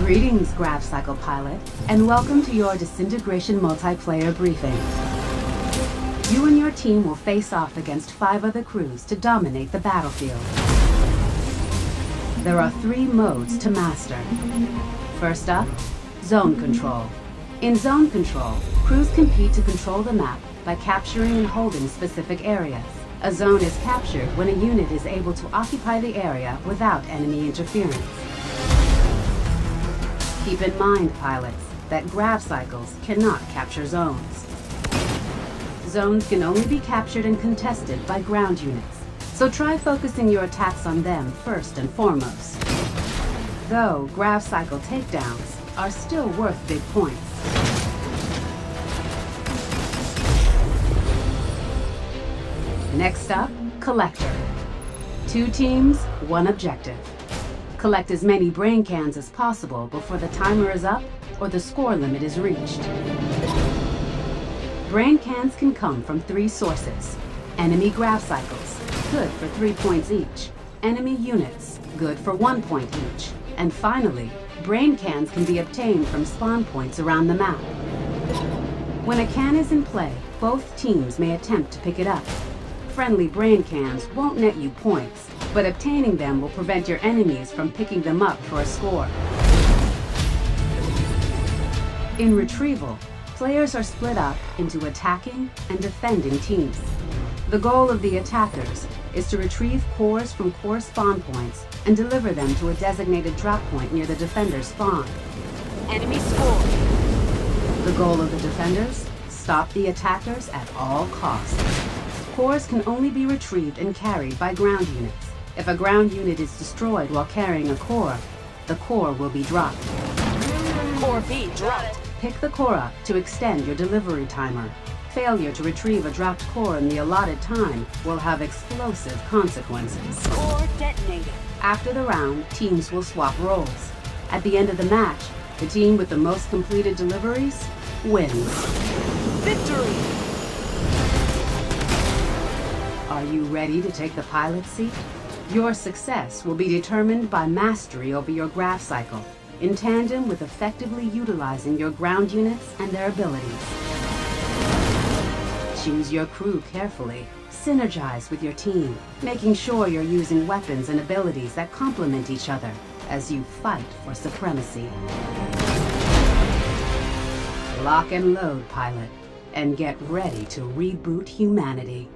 Greetings, Grav Cycle Pilot, and welcome to your Disintegration multiplayer briefing. You and your team will face off against 5 other crews to dominate the battlefield. There are 3 modes to master. First up, Zone Control. In Zone Control, crews compete to control the map by capturing and holding specific areas. A zone is captured when a unit is able to occupy the area without enemy interference. Keep in mind, pilots, that grav cycles cannot capture zones. Zones can only be captured and contested by ground units, so try focusing your attacks on them first and foremost. Though grav cycle takedowns are still worth big points. Next up, Collector. 2 teams, 1 objective. Collect as many brain cans as possible before the timer is up or the score limit is reached. Brain cans can come from 3 sources. Enemy grav cycles, good for 3 points each. Enemy units, good for 1 point each. And finally, brain cans can be obtained from spawn points around the map. When a can is in play, both teams may attempt to pick it up. Friendly brain cans won't net you points, but obtaining them will prevent your enemies from picking them up for a score. In retrieval, players are split up into attacking and defending teams. The goal of the attackers is to retrieve cores from core spawn points and deliver them to a designated drop point near the defender's spawn. Enemy score. The goal of the defenders? Stop the attackers at all costs. Cores can only be retrieved and carried by ground units. If a ground unit is destroyed while carrying a core, the core will be dropped. Core B dropped. Pick the core up to extend your delivery timer. Failure to retrieve a dropped core in the allotted time will have explosive consequences. Core detonated. After the round, teams will swap roles. At the end of the match, the team with the most completed deliveries wins. Victory! Are you ready to take the pilot seat? Your success will be determined by mastery over your grav cycle, in tandem with effectively utilizing your ground units and their abilities. Choose your crew carefully. Synergize with your team, making sure you're using weapons and abilities that complement each other as you fight for supremacy. Lock and load, pilot, and get ready to reboot humanity.